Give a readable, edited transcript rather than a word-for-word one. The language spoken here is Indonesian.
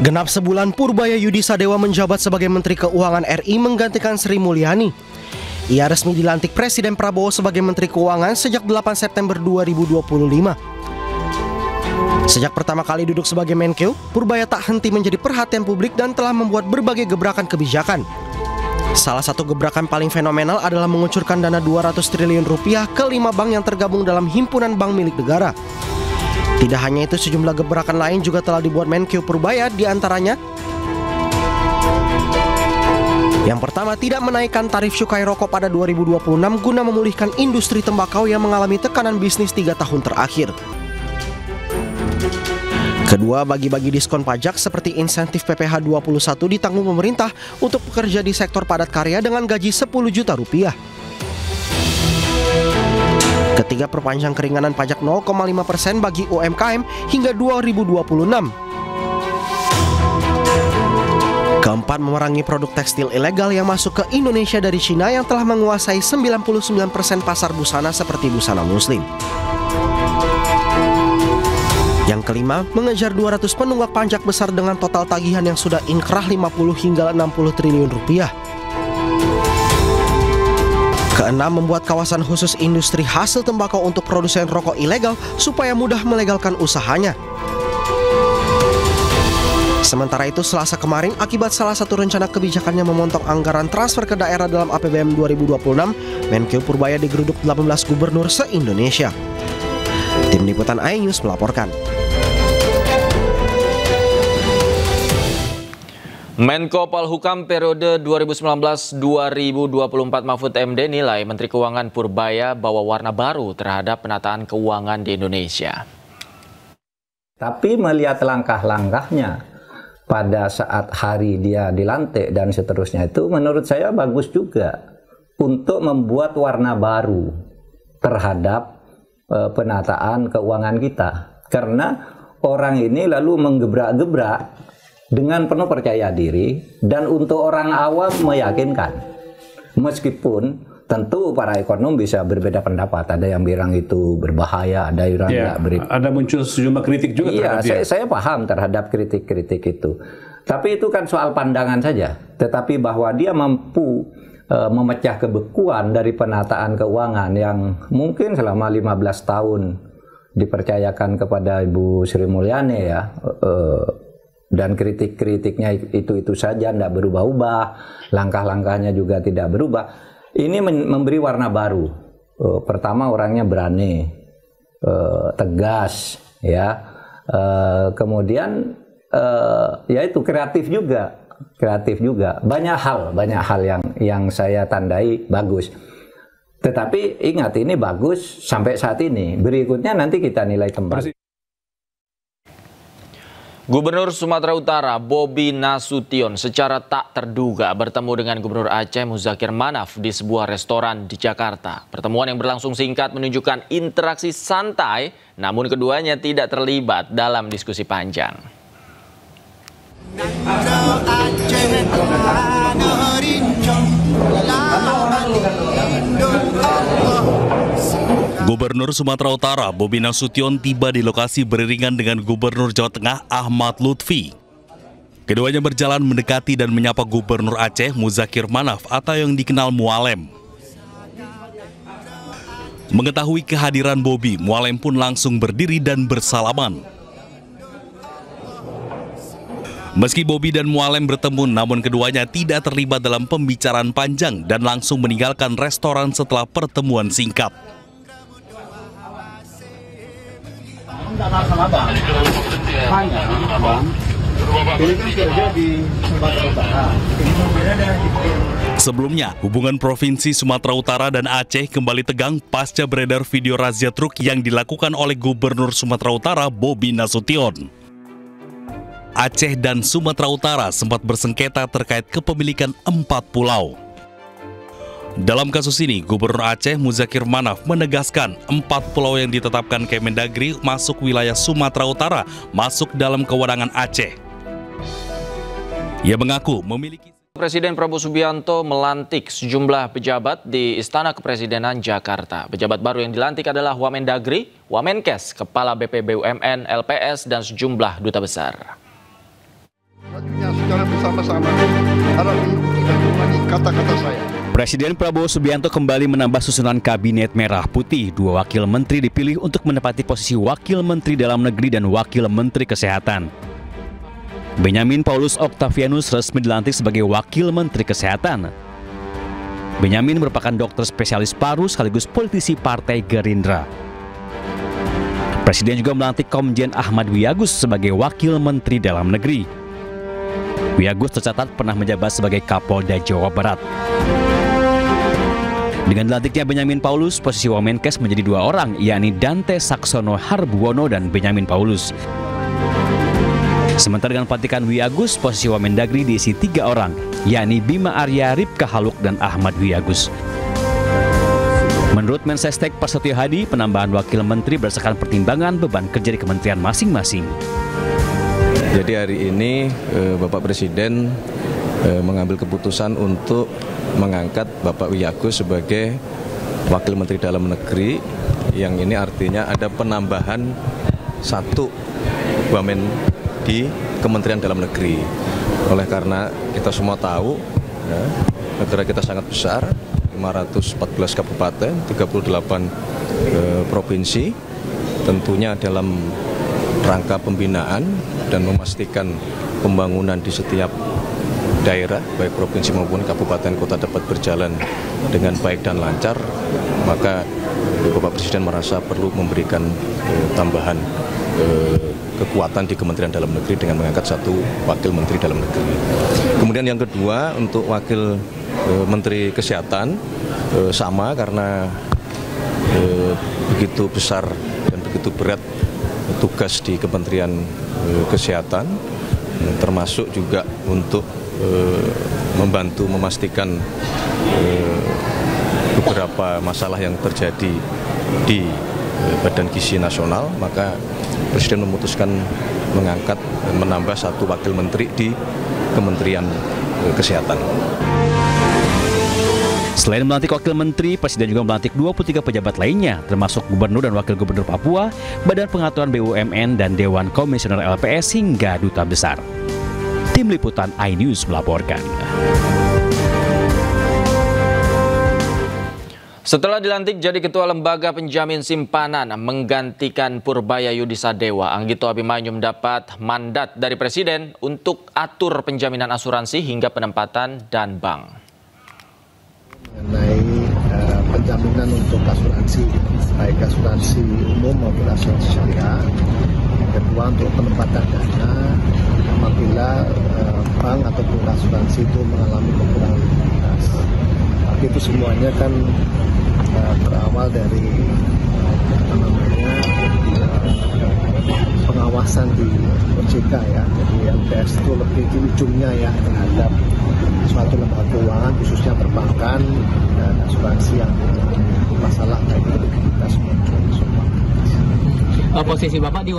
Genap sebulan Purbaya Yudi Sadewa menjabat sebagai Menteri Keuangan RI menggantikan Sri Mulyani. Ia resmi dilantik Presiden Prabowo sebagai Menteri Keuangan sejak 8 September 2025. Sejak pertama kali duduk sebagai Menkeu, Purbaya tak henti menjadi perhatian publik dan telah membuat berbagai gebrakan kebijakan. Salah satu gebrakan paling fenomenal adalah mengucurkan dana 200 triliun rupiah ke 5 bank yang tergabung dalam himpunan bank milik negara. Tidak hanya itu, sejumlah gebrakan lain juga telah dibuat Menkeu Purbaya, diantaranya yang pertama, tidak menaikkan tarif cukai rokok pada 2026 guna memulihkan industri tembakau yang mengalami tekanan bisnis 3 tahun terakhir. Kedua, bagi-bagi diskon pajak seperti insentif PPh 21 ditanggung pemerintah untuk pekerja di sektor padat karya dengan gaji 10 juta rupiah. Ketiga, perpanjang keringanan pajak 0,5% bagi UMKM hingga 2026. Keempat, memerangi produk tekstil ilegal yang masuk ke Indonesia dari Cina yang telah menguasai 99% pasar busana seperti busana muslim. Yang kelima, mengejar 200 penunggak pajak besar dengan total tagihan yang sudah inkrah 50 hingga 60 triliun rupiah. Keenam, membuat kawasan khusus industri hasil tembakau untuk produsen rokok ilegal supaya mudah melegalkan usahanya. Sementara itu, Selasa kemarin, akibat salah satu rencana kebijakannya memotong anggaran transfer ke daerah dalam APBN 2026, Menkeu Purbaya digeruduk 18 gubernur se-Indonesia. Tim Liputan iNews melaporkan. Menko Polhukam periode 2019-2024 Mahfud MD nilai Menteri Keuangan Purbaya bawa warna baru terhadap penataan keuangan di Indonesia. Tapi melihat langkah-langkahnya pada saat hari dia dilantik dan seterusnya, itu menurut saya bagus juga untuk membuat warna baru terhadap penataan keuangan kita. Karena orang ini lalu menggebrak-gebrak dengan penuh percaya diri dan untuk orang awam meyakinkan. Meskipun tentu para ekonom bisa berbeda pendapat, ada yang bilang itu berbahaya, ada yang tidak. Ada muncul sejumlah kritik juga. Iya, saya paham terhadap kritik-kritik itu. Tapi itu kan soal pandangan saja. Tetapi bahwa dia mampu memecah kebekuan dari penataan keuangan yang mungkin selama 15 tahun dipercayakan kepada Ibu Sri Mulyani ya, dan kritik-kritiknya itu saja, tidak berubah-ubah, langkah-langkahnya juga tidak berubah. Ini memberi warna baru. Pertama, orangnya berani, tegas, ya. Kemudian ya itu kreatif juga. Banyak hal yang saya tandai bagus. Tetapi ingat, ini bagus sampai saat ini. Berikutnya nanti kita nilai kembali. Gubernur Sumatera Utara Bobi Nasution secara tak terduga bertemu dengan Gubernur Aceh Muzakir Manaf di sebuah restoran di Jakarta. Pertemuan yang berlangsung singkat menunjukkan interaksi santai, namun keduanya tidak terlibat dalam diskusi panjang. Gubernur Sumatera Utara Bobi Nasution tiba di lokasi beriringan dengan Gubernur Jawa Tengah Ahmad Lutfi. Keduanya berjalan mendekati dan menyapa Gubernur Aceh Muzakir Manaf atau yang dikenal Mualem. Mengetahui kehadiran Bobi, Mualem pun langsung berdiri dan bersalaman. Meski Bobi dan Mualem bertemu, namun keduanya tidak terlibat dalam pembicaraan panjang dan langsung meninggalkan restoran setelah pertemuan singkat. Sebelumnya, hubungan Provinsi Sumatera Utara dan Aceh kembali tegang pasca beredar video razia truk yang dilakukan oleh Gubernur Sumatera Utara Bobi Nasution. Aceh dan Sumatera Utara sempat bersengketa terkait kepemilikan 4 pulau. Dalam kasus ini, Gubernur Aceh Muzakir Manaf menegaskan 4 pulau yang ditetapkan Kemendagri masuk wilayah Sumatera Utara masuk dalam kewenangan Aceh. Ia mengaku memiliki... Presiden Prabowo Subianto melantik sejumlah pejabat di Istana Kepresidenan Jakarta. Pejabat baru yang dilantik adalah Wamendagri, Wamenkes, Kepala BP BUMN, LPS, dan sejumlah duta besar. Selanjutnya secara bersama-sama harap mengikuti dan mengulangi kata-kata saya. Presiden Prabowo Subianto kembali menambah susunan Kabinet Merah Putih. 2 wakil menteri dipilih untuk menempati posisi Wakil Menteri Dalam Negeri dan Wakil Menteri Kesehatan. Benyamin Paulus Octavianus resmi dilantik sebagai Wakil Menteri Kesehatan. Benyamin merupakan dokter spesialis paru sekaligus politisi Partai Gerindra. Presiden juga melantik Komjen Ahmad Wiyagus sebagai Wakil Menteri Dalam Negeri. Wiyagus tercatat pernah menjabat sebagai Kapolda Jawa Barat. Dengan dilantiknya Benyamin Paulus, posisi Wamenkes menjadi 2 orang, yakni Dante Saksono Harbuwono dan Benyamin Paulus. Sementara dengan pelantikan Wiyagus, posisi Wamendagri diisi 3 orang, yakni Bima Arya, Ripka Haluk, dan Ahmad Wiyagus. Menurut Mensesnek Prasetyo Hadi, penambahan wakil menteri berdasarkan pertimbangan beban kerja di kementerian masing-masing. Jadi hari ini Bapak Presiden mengambil keputusan untuk mengangkat Bapak Wiyagus sebagai Wakil Menteri Dalam Negeri, yang ini artinya ada penambahan 1 wamen di Kementerian Dalam Negeri. Oleh karena kita semua tahu ya, negara kita sangat besar, 514 kabupaten, 38 provinsi, tentunya dalam rangka pembinaan dan memastikan pembangunan di setiap daerah, baik provinsi maupun kabupaten kota dapat berjalan dengan baik dan lancar, maka Bapak Presiden merasa perlu memberikan tambahan kekuatan di Kementerian Dalam Negeri dengan mengangkat 1 Wakil Menteri Dalam Negeri. Kemudian yang kedua, untuk Wakil Menteri Kesehatan sama, karena begitu besar dan begitu berat tugas di Kementerian Kesehatan, termasuk juga untuk membantu memastikan beberapa masalah yang terjadi di Badan Gizi Nasional, maka Presiden memutuskan mengangkat dan menambah 1 wakil menteri di Kementerian Kesehatan. Selain melantik wakil menteri, Presiden juga melantik 23 pejabat lainnya, termasuk Gubernur dan Wakil Gubernur Papua, Badan Pengaturan BUMN, dan Dewan Komisioner LPS hingga Duta Besar. Tim Liputan iNews melaporkan. Setelah dilantik jadi Ketua Lembaga Penjamin Simpanan menggantikan Purbaya Yudisadewa, Anggito Abimanyu mendapat mandat dari Presiden untuk atur penjaminan asuransi hingga penempatan dan bank. Mengenai penjaminan untuk asuransi, baik asuransi umum maupun asuransi syariah. Yang kedua, untuk penempatan dana apabila bank ataupun asuransi itu mengalami kekurangan likuiditas. Tapi itu semuanya kan berawal dari pengawasan di OJK ya. Jadi LPS itu lebih di ujungnya ya terhadap suatu lembaga keuangan khususnya perbankan dan asuransi yang masalah baik likuiditas maupun semua. Posisi Bapak di